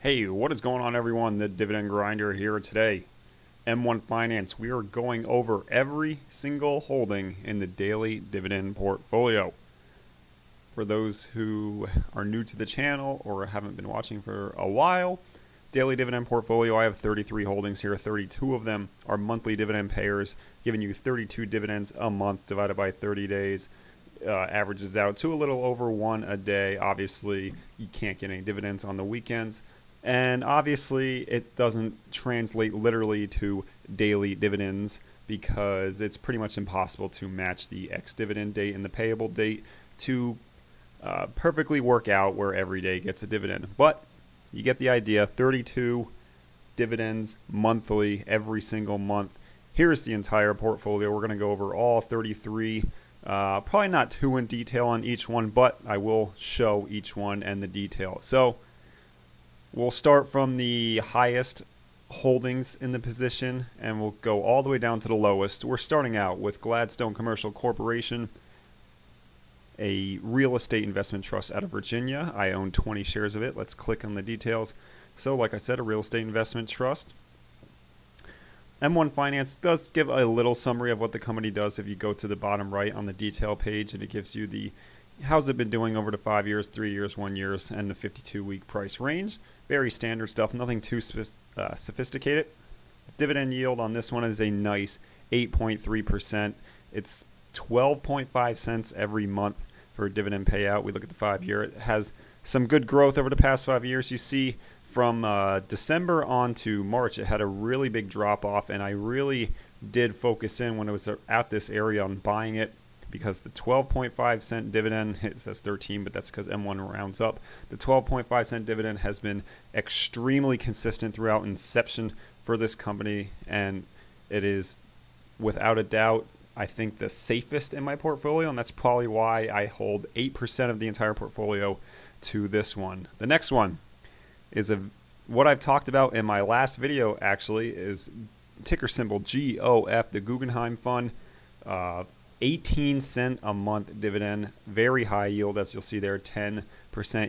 Hey, what is going on, everyone? The Dividend Grinder here today. M1 Finance, we are going over every single holding in the daily dividend portfolio. For those who are new to the channel or haven't been watching for a while, daily dividend portfolio, I have 33 holdings here. 32 of them are monthly dividend payers, giving you 32 dividends a month divided by 30 days. Averages out to a little over one a day. Obviously, you can't get any dividends on the weekends. And obviously, it doesn't translate literally to daily dividends because it's pretty much impossible to match the ex-dividend date and the payable date to perfectly work out where every day gets a dividend. But you get the idea. 32 dividends monthly every single month. Here's the entire portfolio. We're going to go over all 33. Probably not too in detail on each one, but I will show each one and the detail. So we'll start from the highest holdings in the position, and we'll go all the way down to the lowest. We're starting out with Gladstone Commercial Corporation, a real estate investment trust out of Virginia. I own 20 shares of it. Let's click on the details. So, like I said, a real estate investment trust. M1 Finance does give a little summary of what the company does if you go to the bottom right on the detail page, and it gives you the how's it been doing over the 5 years, 3 years, 1 year, and the 52-week price range. Very standard stuff, nothing too sophisticated. Dividend yield on this one is a nice 8.3%. It's 12.5 cents every month for a dividend payout. We look at the 5 year. It has some good growth over the past 5 years. You see from December on to March, it had a really big drop off, and I really did focus in when it was at this area on buying it, because the 12.5 cent dividend, it says 13, but that's because M1 rounds up. The 12.5 cent dividend has been extremely consistent throughout inception for this company, and it is without a doubt, I think, the safest in my portfolio, and that's probably why I hold 8% of the entire portfolio to this one. The next one is what I've talked about in my last video, actually, is ticker symbol GOF, the Guggenheim Fund. 18 cent a month dividend, very high yield, as you'll see there, 10%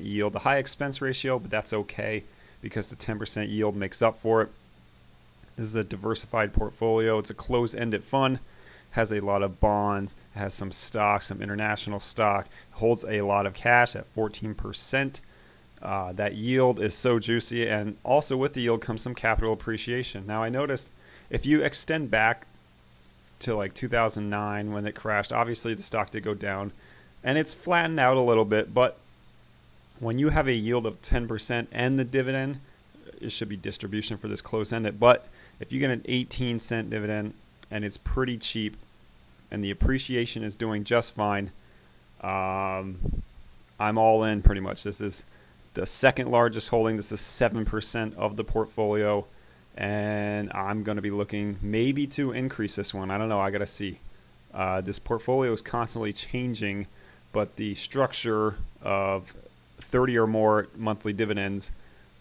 yield. The high expense ratio, but that's okay because the 10% yield makes up for it. This is a diversified portfolio. It's a closed-ended fund, has a lot of bonds, has some stock, some international stock, holds a lot of cash at 14%. That yield is so juicy, and also with the yield comes some capital appreciation. Now, I noticed if you extend back to like 2009 when it crashed, obviously the stock did go down and it's flattened out a little bit, but when you have a yield of 10% and the dividend, it should be distribution for this close-ended, but if you get an 18 cent dividend and it's pretty cheap and the appreciation is doing just fine, I'm all in pretty much. This is the second largest holding. This is 7% of the portfolio, and I'm going to be looking maybe to increase this one. I don't know. I got to see. This portfolio is constantly changing, but the structure of 30 or more monthly dividends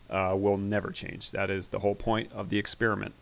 will never change. That is the whole point of the experiment.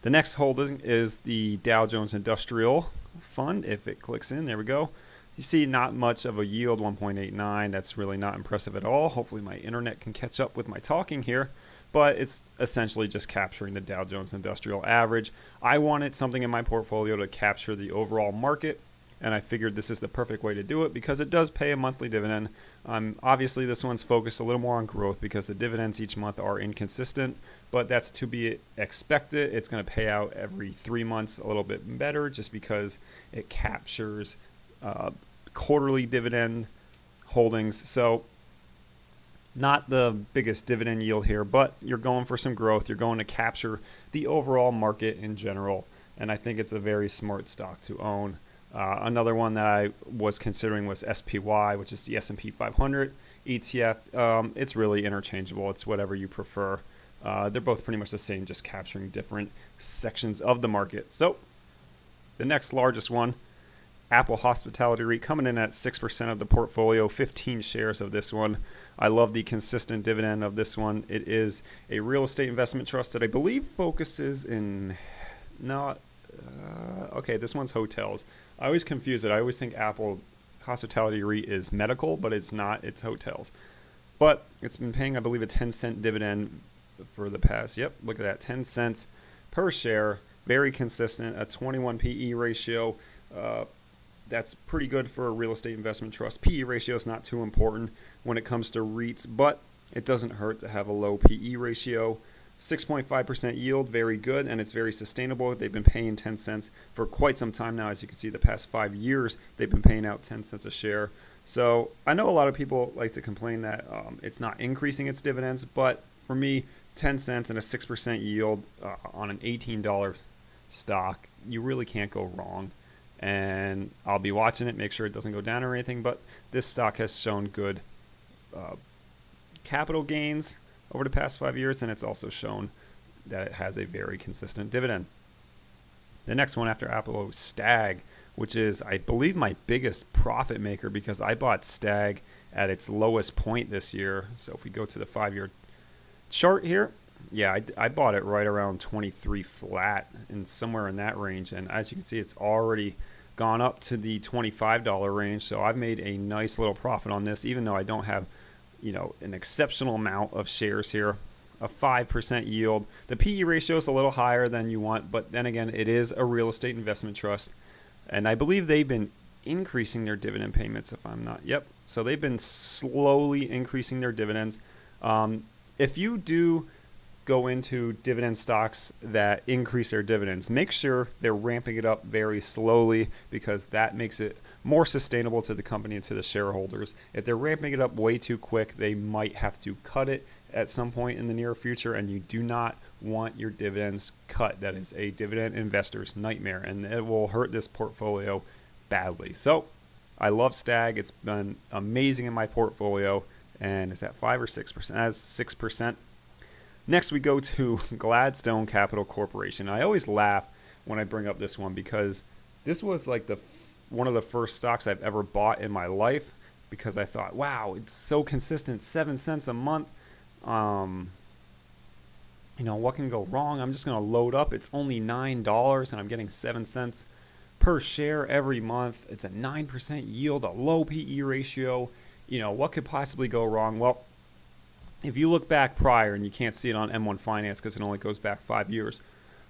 The next holding is the Dow Jones Industrial Fund. If it clicks in, there we go. You see not much of a yield, 1.89. That's really not impressive at all. Hopefully my internet can catch up with my talking here. But it's essentially just capturing the Dow Jones Industrial Average. I wanted something in my portfolio to capture the overall market, and I figured this is the perfect way to do it because it does pay a monthly dividend. Obviously, this one's focused a little more on growth because the dividends each month are inconsistent, but that's to be expected. It's going to pay out every 3 months a little bit better just because it captures quarterly dividend holdings. So not the biggest dividend yield here, but you're going for some growth. You're going to capture the overall market in general, and I think it's a very smart stock to own. Another one that I was considering was SPY, which is the S&P 500 ETF. It's really interchangeable. It's whatever you prefer. They're both pretty much the same, just capturing different sections of the market. So the next largest one, Apple Hospitality REIT, coming in at 6% of the portfolio, 15 shares of this one. I love the consistent dividend of this one. It is a real estate investment trust that I believe focuses in, okay, this one's hotels. I always confuse it. I always think Apple Hospitality REIT is medical, but it's not. It's hotels. but it's been paying, I believe, a 10-cent dividend for the past, yep, look at that, 10 cents per share. Very consistent, a 21 PE ratio. That's pretty good for a real estate investment trust. PE ratio is not too important when it comes to REITs, but it doesn't hurt to have a low PE ratio. 6.5% yield, very good, and it's very sustainable. They've been paying 10 cents for quite some time now. As you can see, the past 5 years, they've been paying out 10 cents a share. So I know a lot of people like to complain that it's not increasing its dividends, but for me, 10 cents and a 6% yield on an $18 stock, you really can't go wrong. And I'll be watching it, make sure it doesn't go down or anything, but this stock has shown good capital gains over the past 5 years, and it's also shown that it has a very consistent dividend. The next one after Apple is Stag, which is, I believe, my biggest profit maker because I bought Stag at its lowest point this year. So if we go to the 5-year chart here, yeah, I bought it right around 23 flat and somewhere in that range. And as you can see, it's already gone up to the $25 range. So I've made a nice little profit on this, even though I don't have, an exceptional amount of shares here. A 5% yield. The PE ratio is a little higher than you want, but then again, it is a real estate investment trust. And I believe they've been increasing their dividend payments, if I'm not. Yep. So they've been slowly increasing their dividends. If you do go into dividend stocks that increase their dividends, make sure they're ramping it up very slowly because that makes it more sustainable to the company and to the shareholders. If they're ramping it up way too quick, they might have to cut it at some point in the near future, and you do not want your dividends cut. That is a dividend investor's nightmare, and it will hurt this portfolio badly. So I love Stag. It's been amazing in my portfolio, and is that 5 or 6%? That's 6%. Next, we go to Gladstone Capital Corporation. I always laugh when I bring up this one because this was like one of the first stocks I've ever bought in my life because I thought, wow, it's so consistent, 7 cents a month. What can go wrong? I'm just going to load up. It's only $9 and I'm getting 7 cents per share every month. It's a 9% yield, a low PE ratio. What could possibly go wrong? Well, if you look back prior, and you can't see it on M1 Finance because it only goes back 5 years,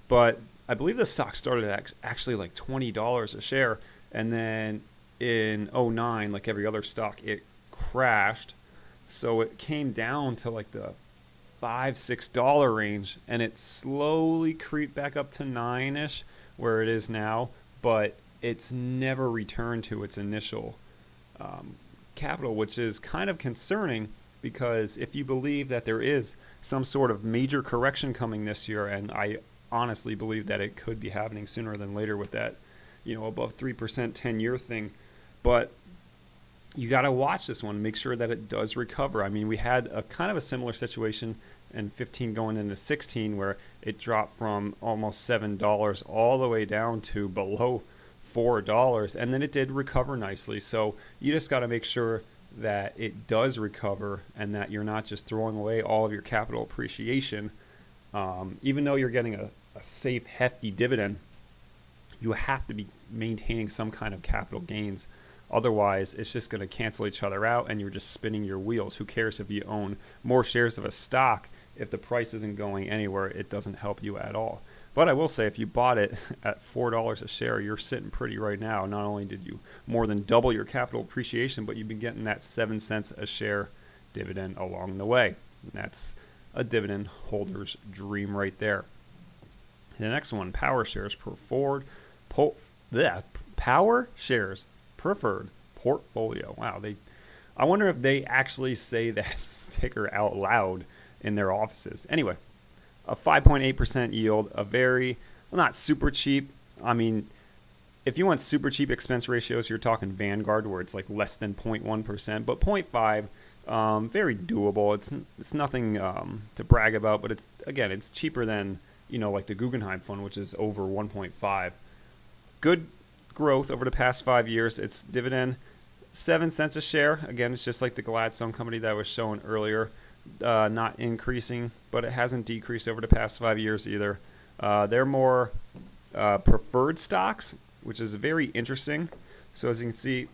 but I believe the stock started at actually like $20 a share, and then in 2009, like every other stock, it crashed. So it came down to like the $5-6 range, and it slowly creeped back up to 9-ish, where it is now, but it's never returned to its initial capital, which is kind of concerning. Because if you believe that there is some sort of major correction coming this year, and I honestly believe that it could be happening sooner than later with that, above 3% 10-year thing, but you got to watch this one, make sure that it does recover. I mean, we had a kind of a similar situation in 15 going into 16 where it dropped from almost $7 all the way down to below $4, and then it did recover nicely. So you just got to make sure that it does recover and that you're not just throwing away all of your capital appreciation. Even though you're getting a safe, hefty dividend, you have to be maintaining some kind of capital gains. Otherwise, it's just going to cancel each other out and you're just spinning your wheels. Who cares if you own more shares of a stock? If the price isn't going anywhere, it doesn't help you at all. But I will say, if you bought it at $4 a share, you're sitting pretty right now. Not only did you more than double your capital appreciation, but you've been getting that 7 cents a share dividend along the way. And that's a dividend holder's dream right there. The next one, Power Shares Power Shares Preferred Portfolio. Wow, I wonder if they actually say that ticker out loud in their offices. Anyway, a 5.8% yield, not super cheap. I mean, if you want super cheap expense ratios, you're talking Vanguard, where it's like less than 0.1%, but 0.5, very doable. It's nothing to brag about, but it's cheaper than, like the Guggenheim fund, which is over 1.5. Good growth over the past 5 years. Its dividend, 7 cents a share. Again, it's just like the Gladstone company that was shown earlier. Not increasing, but it hasn't decreased over the past 5 years either. They're more preferred stocks, which is very interesting. So as you can see,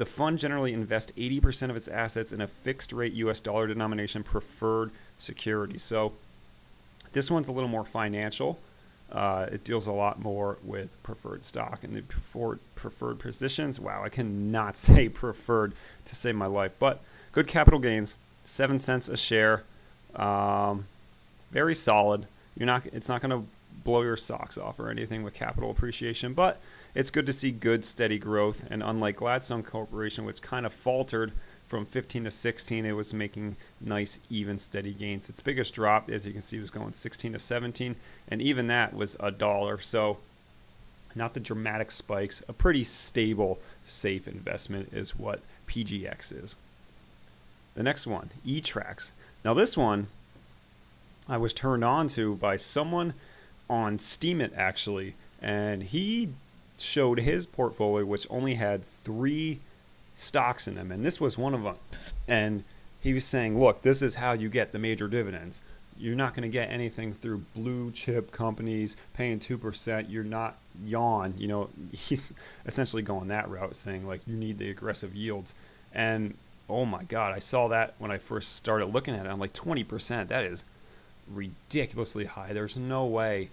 The fund generally invests 80% of its assets in a fixed rate US dollar denomination preferred security. So this one's a little more financial. It deals a lot more with preferred stock and the preferred positions. Wow, I cannot say preferred to save my life, but good capital gains, 7 cents a share. Very solid. It's not going to blow your socks off or anything with capital appreciation, but it's good to see good steady growth. And unlike Gladstone Corporation, which kind of faltered from 15 to 16, it was making nice, even, steady gains. Its biggest drop, as you can see, was going 16 to 17, and even that was $1. So not the dramatic spikes. A pretty stable, safe investment is what PGX is. The next one, eTrax. Now this one I was turned on to by someone on Steemit, actually, and he showed his portfolio, which only had 3 stocks in them, and this was one of them. And he was saying, look, this is how you get the major dividends. You're not going to get anything through blue chip companies paying 2%. You're not yawn. He's essentially going that route, saying like you need the aggressive yields. And oh my God, I saw that when I first started looking at it. I'm like, 20%. That is ridiculously high. There's no way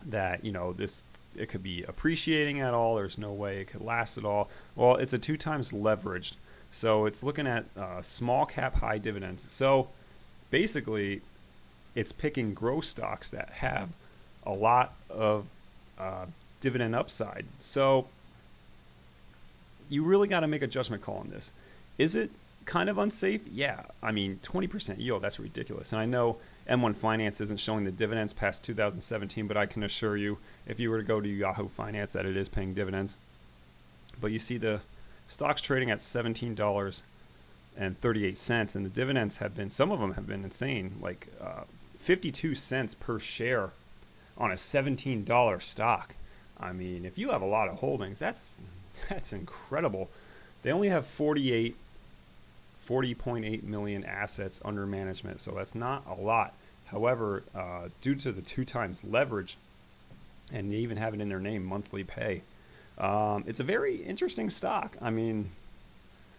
that it could be appreciating at all. There's no way it could last at all. Well, it's a 2 times leveraged, so it's looking at small cap high dividends. So basically it's picking growth stocks that have a lot of dividend upside. So you really got to make a judgment call on this. Is it kind of unsafe? Yeah. I mean, 20% yield, that's ridiculous. And I know M1 Finance isn't showing the dividends past 2017, but I can assure you, if you were to go to Yahoo Finance, that it is paying dividends. But you see the stock's trading at $17.38, and the dividends some of them have been insane, like 52 cents per share on a $17 stock. I mean, if you have a lot of holdings, that's incredible. They only have 40.8 million assets under management, so that's not a lot. However, due to the 2 times leverage, and they even have it in their name, monthly pay, it's a very interesting stock. I mean,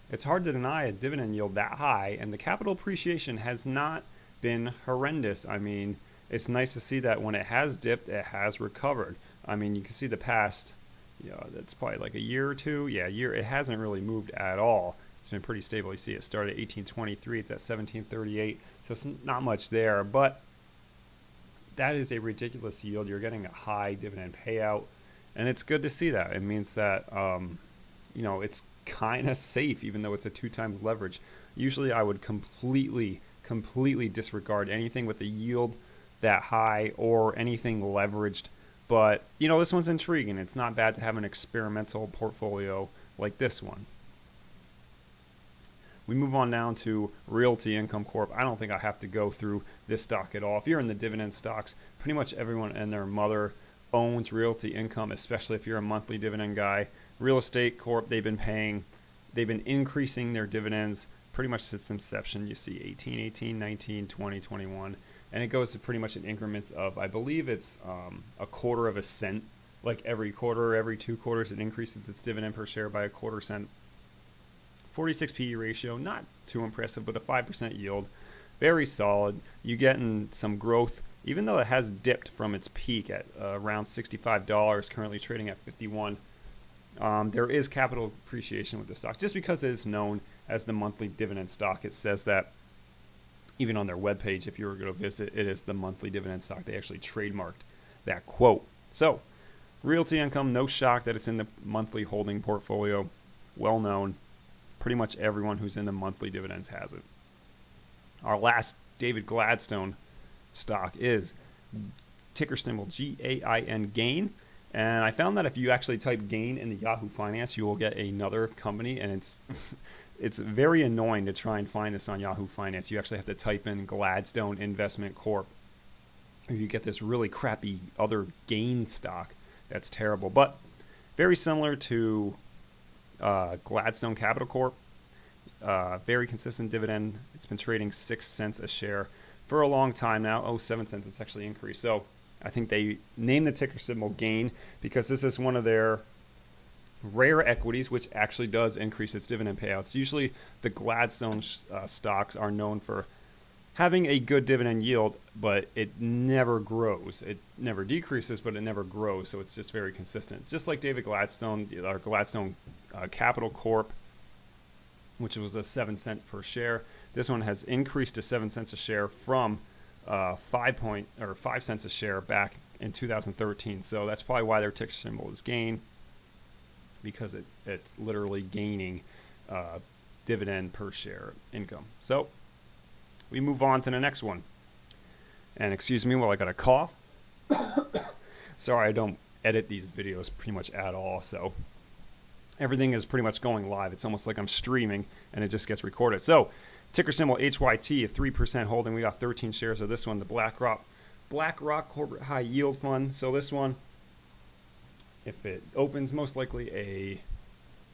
it's hard to deny a dividend yield that high, and the capital appreciation has not been horrendous. I mean, it's nice to see that when it has dipped, it has recovered. I mean, you can see the past, that's probably like a year or two. Yeah, a year. It hasn't really moved at all. It's been pretty stable. You see it started at 1823. It's at 1738. So it's not much there, but that is a ridiculous yield. You're getting a high dividend payout, and it's good to see that. It means that, it's kind of safe, even though it's a 2 times leverage. Usually I would completely disregard anything with a yield that high or anything leveraged. But, this one's intriguing. It's not bad to have an experimental portfolio like this one. We move on down to Realty Income Corp. I don't think I have to go through this stock at all. If you're in the dividend stocks, pretty much everyone and their mother owns Realty Income, especially if you're a monthly dividend guy. Real Estate Corp, they've been increasing their dividends pretty much since inception. You see 18, 19, 20, 21. And it goes to pretty much in increments of, I believe it's a quarter of a cent. Like every quarter or every 2 quarters, it increases its dividend per share by a quarter cent. 46 PE ratio, not too impressive, but a 5% yield. Very solid. You're getting some growth, even though it has dipped from its peak at around $65, currently trading at $51. There is capital appreciation with the stock. Just because it is known as the monthly dividend stock, it says that even on their webpage, if you were going to visit, it is the monthly dividend stock. They actually trademarked that quote. So, Realty Income, no shock that it's in the monthly holding portfolio. Well known. Pretty much everyone who's in the monthly dividends has it. Our last David Gladstone stock is ticker symbol GAIN, GAIN. And I found that if you actually type GAIN in the Yahoo Finance, you will get another company, and it's very annoying to try and find this on Yahoo Finance. You actually have to type in Gladstone Investment Corp. You get this really crappy other GAIN stock. That's terrible, but very similar to Gladstone Capital Corp. Very consistent dividend. It's been trading 6 cents a share for a long time now. 7 cents. It's actually increased. So I think they named the ticker symbol GAIN because this is one of their Rare equities, which actually does increase its dividend payouts. Usually the Gladstone stocks are known for having a good dividend yield, but it never grows. It never decreases, but it never grows. So it's just very consistent. Just like David Gladstone, our Gladstone Capital Corp, which was a 7 cent per share. This one has increased to 7 cents a share from 5 cents a share back in 2013. So that's probably why their ticker symbol is GAIN, because it's literally gaining dividend per share income. So we move on to the next one. And excuse me while I got a cough. Sorry, I don't edit these videos pretty much at all. So everything is pretty much going live. It's almost like I'm streaming and it just gets recorded. So ticker symbol HYT, a 3% holding. We got 13 shares of this one, the BlackRock Corporate High Yield Fund. So this one, if it opens, most likely a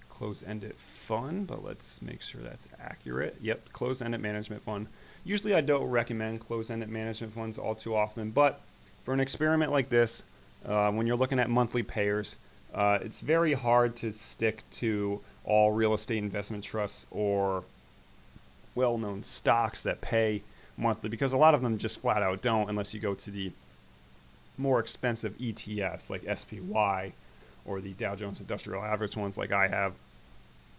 closed-ended fund, but let's make sure that's accurate. Yep, closed-ended management fund. Usually I don't recommend closed-ended management funds all too often, but for an experiment like this, when you're looking at monthly payers, it's very hard to stick to all real estate investment trusts or well-known stocks that pay monthly, because a lot of them just flat out don't, unless you go to the more expensive ETFs like SPY or the Dow Jones Industrial Average ones like I have.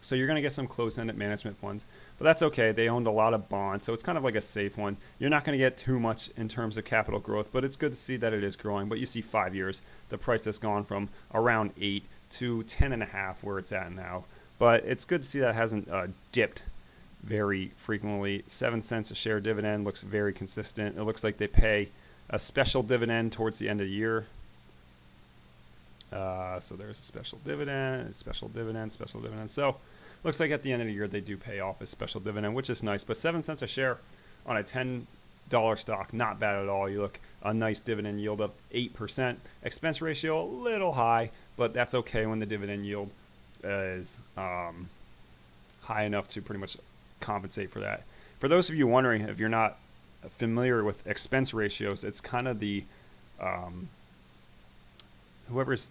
So you're going to get some closed-ended management funds, but that's okay. They owned a lot of bonds, so it's kind of like a safe one. You're not going to get too much in terms of capital growth, but it's good to see that it is growing. But you see 5 years, the price has gone from around 8 to 10.5 where it's at now. But it's good to see that it hasn't dipped very frequently. 7 cents a share dividend looks very consistent. It looks like they pay a special dividend towards the end of the year. So there's a special dividend, special dividend, special dividend. So looks like at the end of the year they do pay off a special dividend, which is nice. But 7 cents a share on a $10 stock, not bad at all. You look a nice dividend yield of 8%. Expense ratio a little high, but that's okay when the dividend yield is high enough to pretty much compensate for that. For those of you wondering, if you're not familiar with expense ratios, it's kind of the whoever's,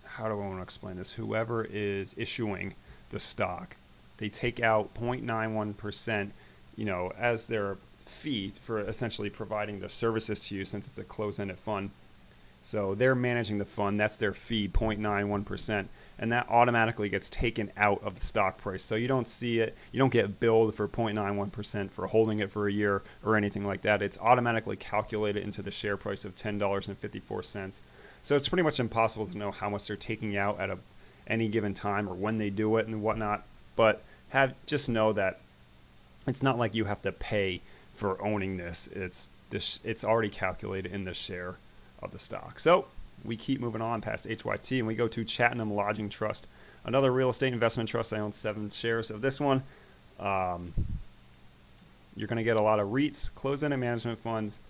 how do I want to explain this? Whoever is issuing the stock, they take out 0.91%, as their fee for essentially providing the services to you, since it's a closed-ended fund. So they're managing the fund. That's their fee, 0.91%, and that automatically gets taken out of the stock price. So you don't see it. You don't get billed for 0.91% for holding it for a year or anything like that. It's automatically calculated into the share price of $10.54. So it's pretty much impossible to know how much they're taking out at any given time or when they do it and whatnot. But just know that it's not like you have to pay for owning this. It's already calculated in the share of the stock. So we keep moving on past HYT and we go to Chatham Lodging Trust, another real estate investment trust. I own 7 shares of this one. You're going to get a lot of REITs, closed-ended management funds,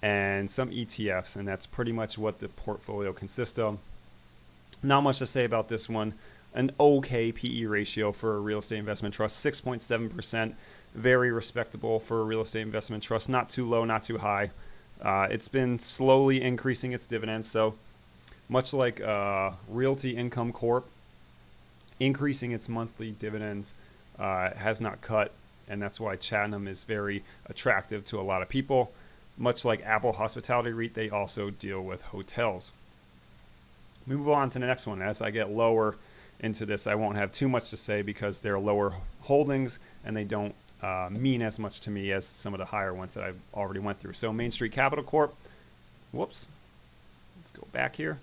and some ETFs, and that's pretty much what the portfolio consists of. Not much to say about this one. An okay PE ratio for a real estate investment trust, 6.7%, very respectable for a real estate investment trust. Not too low, not too high. It's been slowly increasing its dividends, so much like Realty Income Corp, increasing its monthly dividends has not cut, and that's why Chatham is very attractive to a lot of people. Much like Apple Hospitality REIT, they also deal with hotels. We move on to the next one. As I get lower into this, I won't have too much to say because they're lower holdings and they don't mean as much to me as some of the higher ones that I've already went through. So Main Street Capital Corp, let's go back here.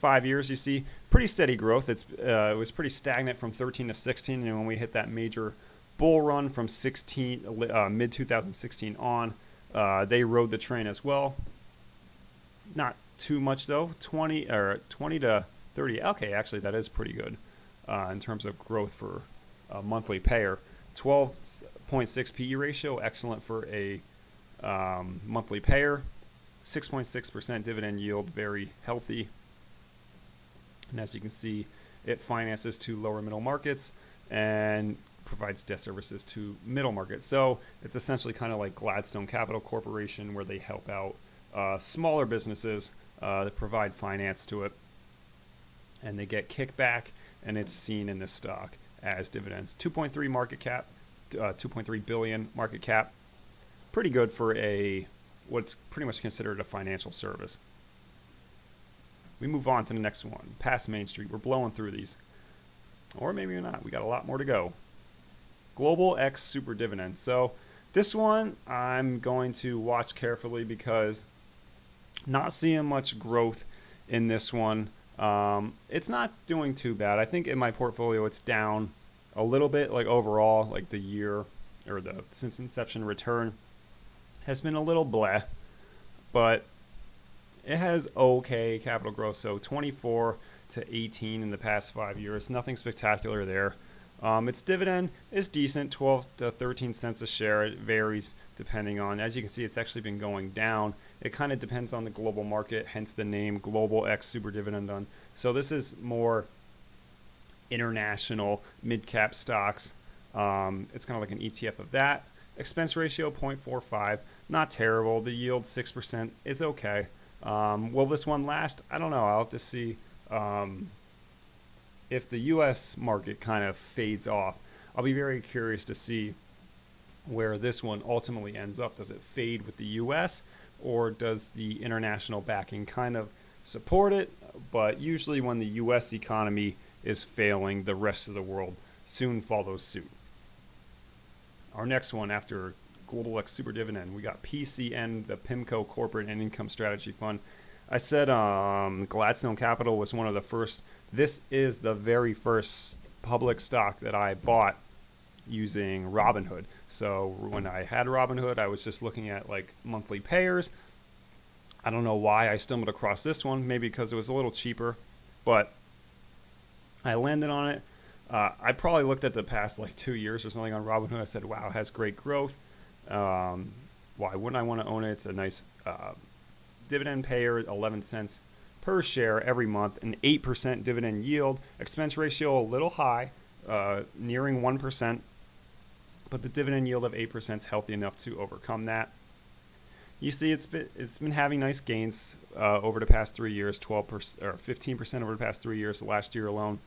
5 years, you see pretty steady growth. It was pretty stagnant from 13 to 16, and when we hit that major bull run from mid 2016 on, they rode the train as well. Not too much though, 20 to 30. Okay, actually that is pretty good in terms of growth for a monthly payer. 12.6 PE ratio, excellent for a monthly payer. 6.6% dividend yield, very healthy. And as you can see, it finances to lower middle markets and provides debt services to middle markets. So it's essentially kind of like Gladstone Capital Corporation, where they help out smaller businesses that provide finance to it. and they get kickback, and it's seen in this stock as dividends. 2.3 market cap, 2.3 billion market cap. Pretty good for what's pretty much considered a financial service. We move on to the next one, past Main Street. We're blowing through these. Or maybe not. We got a lot more to go. Global X Super Dividend. So this one I'm going to watch carefully because not seeing much growth in this one. It's not doing too bad. I think in my portfolio it's down a little bit, like overall, like the year or the since inception return has been a little bleh, but it has okay capital growth. So 24 to 18 in the past 5 years. Nothing spectacular there. Its dividend is decent, 12 to 13 cents a share. It varies depending on, as you can see, it's actually been going down. It kind of depends on the global market, hence the name Global X Super Dividend. So this is more international mid-cap stocks. It's kind of like an ETF of that. Expense ratio 0.45, not terrible. The yield 6%, it's okay. Will this one last? I don't know. I'll have to see. If the U.S. market kind of fades off, I'll be very curious to see where this one ultimately ends up. Does it fade with the U.S. or does the international backing kind of support it? But usually when the U.S. economy is failing, the rest of the world soon follows suit. Our next one after Global X Super Dividend, we got PCN, the PIMCO Corporate and Income Strategy Fund. I said Gladstone Capital was one of the first. This is the very first public stock that I bought using Robinhood. So when I had Robinhood, I was just looking at like monthly payers. I don't know why I stumbled across this one, maybe because it was a little cheaper, but I landed on it. I probably looked at the past like 2 years or something on Robinhood. I said, wow, it has great growth. Why wouldn't I want to own it? It's a nice dividend payer, 11 cents per share every month, an 8% dividend yield. Expense ratio a little high, nearing 1%, but the dividend yield of 8% is healthy enough to overcome that. You see, it's been having nice gains over the past 3 years, 12% or 15% over the past 3 years. Last year alone,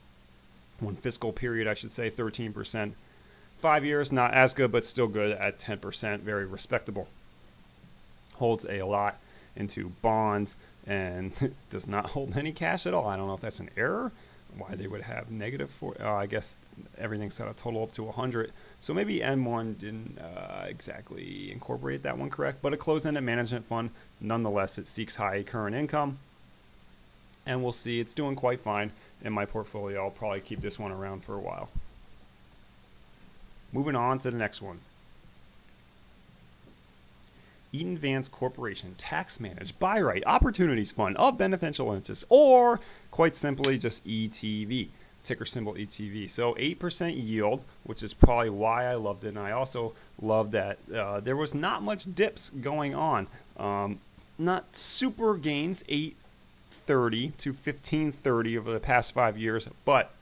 one fiscal period, I should say, 13%. 5 years, not as good, but still good at 10%, very respectable. Holds a lot into bonds and does not hold any cash at all. I don't know if that's an error, why they would have negative for. I guess everything's got a total up to 100. So maybe M1 didn't exactly incorporate that one correct, but a closed-ended management fund. Nonetheless, it seeks high current income. And we'll see, it's doing quite fine in my portfolio. I'll probably keep this one around for a while. Moving on to the next one. Eaton Vance Corporation Tax Managed Buy Right Opportunities Fund of Beneficial Interest, or quite simply just ETV, ticker symbol ETV. So 8% yield, which is probably why I loved it. And I also love that there was not much dips going on. Not super gains, 8.30 to 15.30 over the past 5 years, but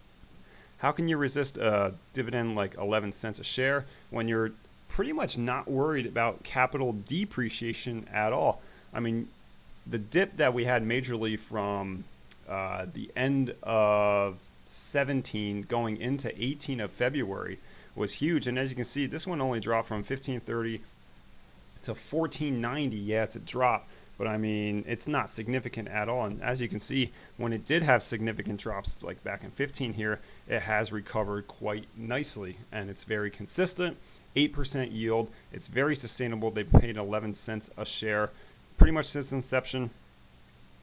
how can you resist a dividend like 11 cents a share when you're pretty much not worried about capital depreciation at all? I mean, the dip that we had majorly from the end of 17 going into 18 of February was huge. And as you can see, this one only dropped from 15.30 to 14.90. Yeah, it's a drop, but I mean, it's not significant at all. And as you can see, when it did have significant drops, like back in 15 here, it has recovered quite nicely, and it's very consistent. 8% yield. It's very sustainable. They paid 11 cents a share pretty much since inception.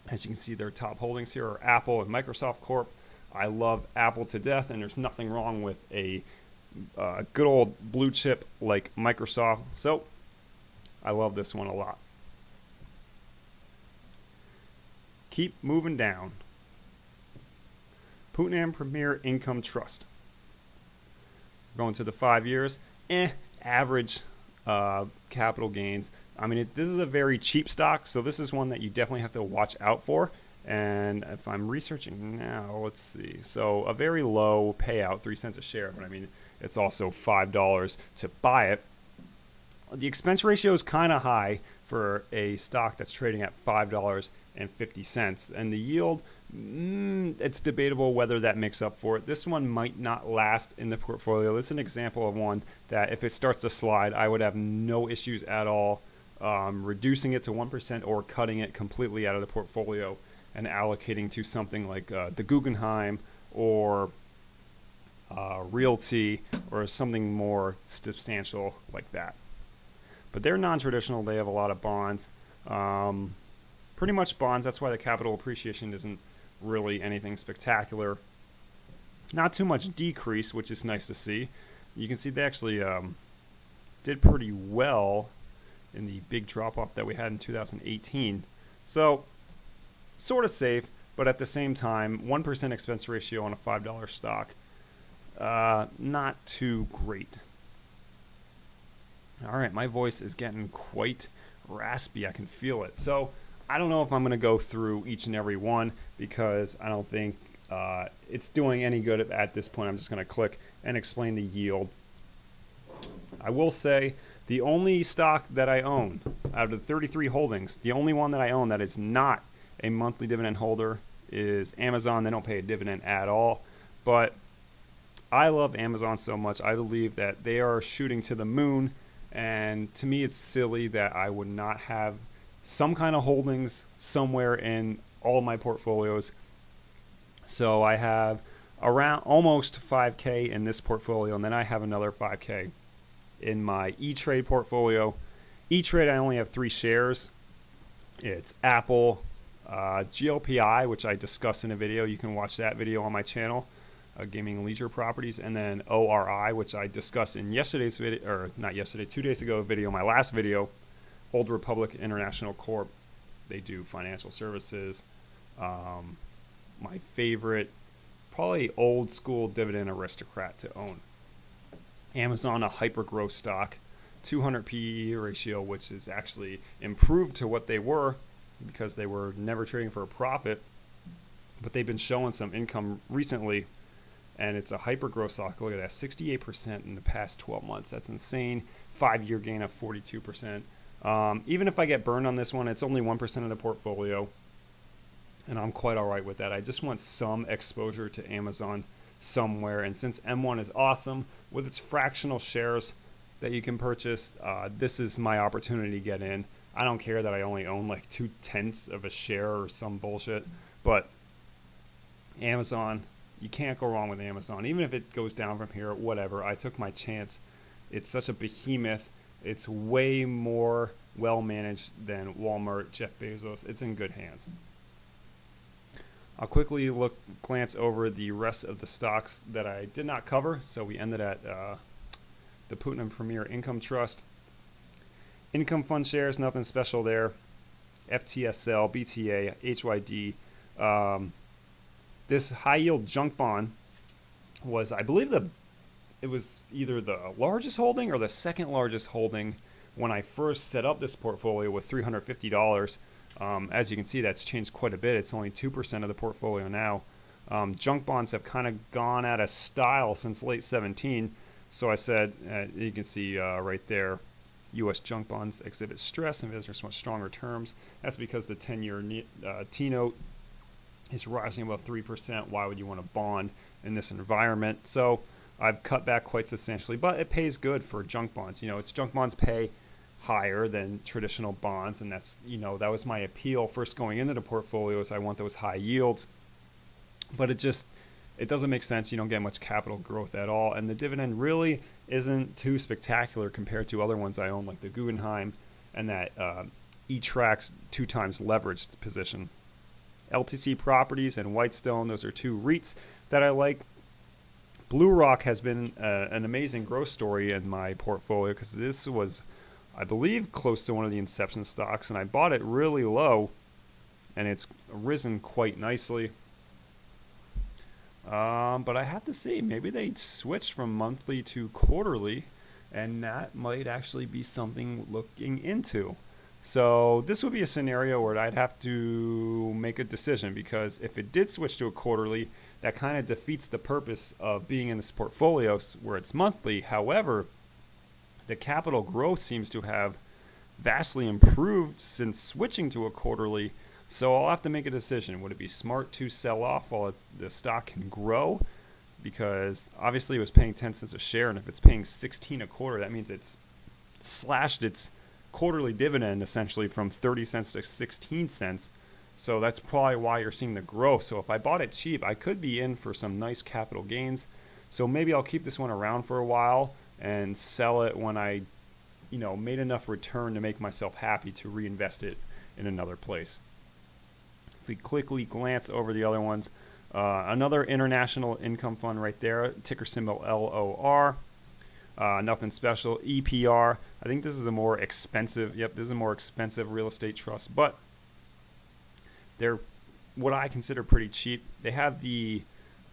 As you can see, their top holdings here are Apple and Microsoft Corp. I love Apple to death, and there's nothing wrong with a good old blue chip like Microsoft. So I love this one a lot. Keep moving down. Putnam Premier Income Trust. Going to the 5 years. Average capital gains. I mean, this is a very cheap stock, so this is one that you definitely have to watch out for. And if I'm researching now, let's see. So a very low payout, 3 cents a share, but I mean, it's also $5 to buy it. The expense ratio is kind of high for a stock that's trading at $5.50, and the yield It's debatable whether that makes up for it. This one might not last in the portfolio. This is an example of one that if it starts to slide, I would have no issues at all reducing it to 1% or cutting it completely out of the portfolio and allocating to something like the Guggenheim or Realty or something more substantial like that. But they're non-traditional. They have a lot of bonds. Pretty much bonds. That's why the capital appreciation isn't really anything spectacular. Not too much decrease, which is nice to see. You can see they actually did pretty well in the big drop-off that we had in 2018. So, sort of safe, but at the same time, 1% expense ratio on a $5 stock. Not too great. All right, my voice is getting quite raspy. I can feel it. So I don't know if I'm going to go through each and every one because I don't think it's doing any good at this point. I'm just going to click and explain the yield. I will say the only stock that I own out of the 33 holdings, the only one that I own that is not a monthly dividend holder is Amazon. They don't pay a dividend at all, but I love Amazon so much. I believe that they are shooting to the moon, and to me it's silly that I would not have some kind of holdings somewhere in all of my portfolios. So I have around almost 5K in this portfolio, and then I have another 5K in my E-Trade portfolio. E-Trade, I only have 3 shares. It's Apple, GLPI, which I discussed in a video. You can watch that video on my channel, Gaming and Leisure Properties, and then ORI, which I discussed in yesterday's video, or not yesterday, 2 days ago video, my last video, Old Republic International Corp. They do financial services. My favorite, probably old school dividend aristocrat to own. Amazon, a hyper growth stock, 200 PE ratio, which is actually improved to what they were because they were never trading for a profit, but they've been showing some income recently, and it's a hyper growth stock. Look at that, 68% in the past 12 months. That's insane. 5-year gain of 42%. Even if I get burned on this one, it's only 1% of the portfolio, and I'm quite all right with that. I just want some exposure to Amazon somewhere, and since M1 is awesome with its fractional shares that you can purchase, this is my opportunity to get in. I don't care that I only own like 0.2 of a share or some bullshit, but Amazon, you can't go wrong with Amazon. Even if it goes down from here, whatever, I took my chance. It's such a behemoth. It's way more well managed than Walmart, Jeff Bezos. It's in good hands. I'll quickly glance over the rest of the stocks that I did not cover. So we ended at the Putnam Premier Income Trust. Income fund shares, nothing special there. FTSL, BTA, HYD. This high yield junk bond was, I believe, it was either the largest holding or the second largest holding when I first set up this portfolio with $350. As you can see, that's changed quite a bit. It's only 2% of the portfolio now. Junk bonds have kind of gone out of style since late 17. So I said, you can see right there, U.S. junk bonds exhibit stress and investors want stronger terms. That's because the 10-year T-note is rising above 3%. Why would you want a bond in this environment? So I've cut back quite substantially, but it pays good for junk bonds. It's junk bonds pay higher than traditional bonds, and that's, that was my appeal first going into the portfolios. I want those high yields, but it doesn't make sense. You don't get much capital growth at all, and the dividend really isn't too spectacular compared to other ones I own, like the Guggenheim and that E-Trax 2 times leveraged position. LTC Properties and Whitestone, those are 2 REITs that I like. Blue Rock has been an amazing growth story in my portfolio because this was, I believe, close to one of the inception stocks, and I bought it really low, and it's risen quite nicely. But I have to see, maybe they switched from monthly to quarterly, and that might actually be something looking into. So this would be a scenario where I'd have to make a decision, because if it did switch to a quarterly, that kind of defeats the purpose of being in this portfolio where it's monthly. However, the capital growth seems to have vastly improved since switching to a quarterly. So I'll have to make a decision. Would it be smart to sell off while the stock can grow? Because obviously it was paying 10 cents a share, and if it's paying 16 a quarter, that means it's slashed its quarterly dividend essentially from 30 cents to 16 cents. So that's probably why you're seeing the growth. So if I bought it cheap, I could be in for some nice capital gains. So maybe I'll keep this one around for a while and sell it when I, made enough return to make myself happy to reinvest it in another place. If we quickly glance over the other ones, another international income fund right there, ticker symbol LOR. Nothing special. EPR. I think this is a more expensive. Yep, this is a more expensive real estate trust, but they're what I consider pretty cheap. They have the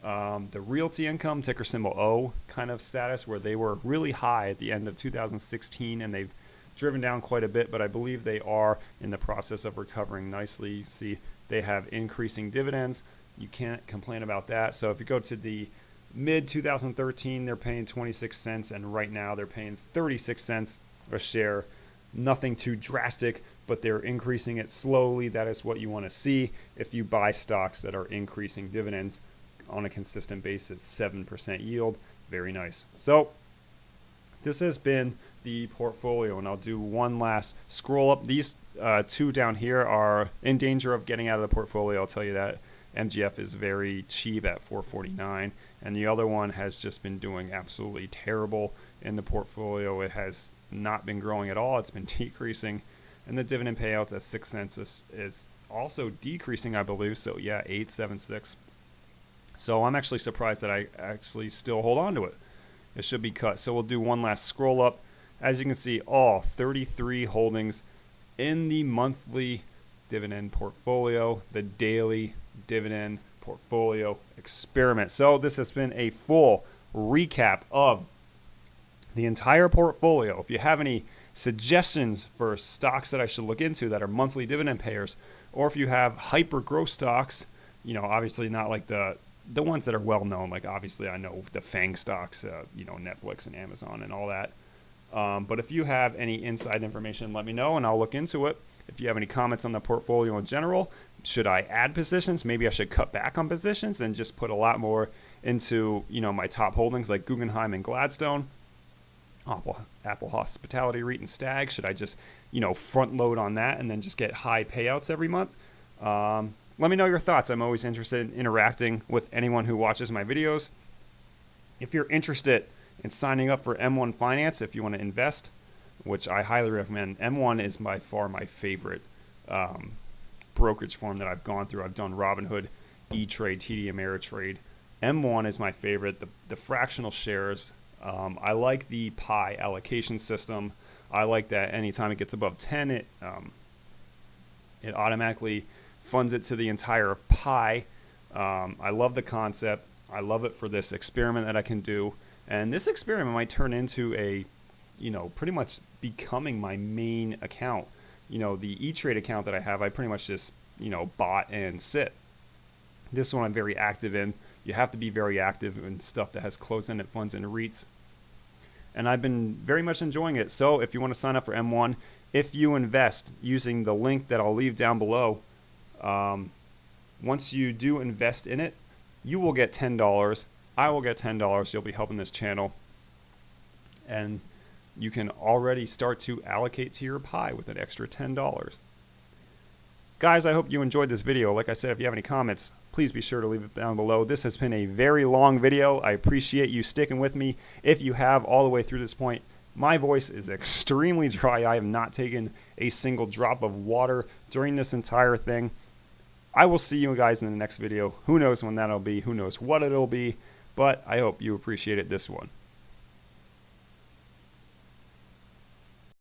realty income, ticker symbol O, kind of status, where they were really high at the end of 2016, and they've driven down quite a bit, but I believe they are in the process of recovering nicely. You see, they have increasing dividends. You can't complain about that. So if you go to the mid 2013, they're paying 26 cents, and right now they're paying 36 cents a share. Nothing too drastic, but they're increasing it slowly. That is what you want to see if you buy stocks that are increasing dividends on a consistent basis. 7% yield, very nice. So this has been the portfolio, and I'll do one last scroll up. These two down here are in danger of getting out of the portfolio, I'll tell you that. MGF is very cheap at $4.49, and the other one has just been doing absolutely terrible in the portfolio. It has not been growing at all. It's been decreasing, and the dividend payouts at 6 cents is also decreasing, I believe. So yeah, 8.76. So I'm actually surprised that I actually still hold on to it. It should be cut. So we'll do one last scroll up. As you can see, all 33 holdings in the monthly dividend portfolio, the daily dividend portfolio experiment. So this has been a full recap of the entire portfolio. If you have any suggestions for stocks that I should look into that are monthly dividend payers, or if you have hyper growth stocks, obviously not like the ones that are well known, like obviously I know the FANG stocks, Netflix and Amazon and all that. But if you have any inside information, let me know and I'll look into it. If you have any comments on the portfolio in general, should I add positions? Maybe I should cut back on positions and just put a lot more into, my top holdings like Guggenheim and Gladstone. Apple Hospitality REIT and Stag. Should I just, front load on that and then just get high payouts every month? Let me know your thoughts. I'm always interested in interacting with anyone who watches my videos. If you're interested in signing up for M1 Finance, if you want to invest, which I highly recommend, M1 is by far my favorite brokerage firm that I've gone through. I've done Robinhood, E-Trade, TD Ameritrade. M1 is my favorite. The fractional shares. I like the pie allocation system. I like that anytime it gets above 10, it automatically funds it to the entire pie. I love the concept. I love it for this experiment that I can do. And this experiment might turn into a, pretty much becoming my main account. The E-Trade account that I have, I pretty much just, bought and sit. This one I'm very active in. You have to be very active in stuff that has closed-ended funds and REITs. And I've been very much enjoying it. So if you want to sign up for M1, if you invest using the link that I'll leave down below, once you do invest in it, you will get $10. I will get $10. You'll be helping this channel. And you can already start to allocate to your pie with an extra $10. Guys, I hope you enjoyed this video. Like I said, if you have any comments, please be sure to leave it down below. This has been a very long video. I appreciate you sticking with me. If you have all the way through this point, my voice is extremely dry. I have not taken a single drop of water during this entire thing. I will see you guys in the next video. Who knows when that'll be? Who knows what it'll be? But I hope you appreciated this one.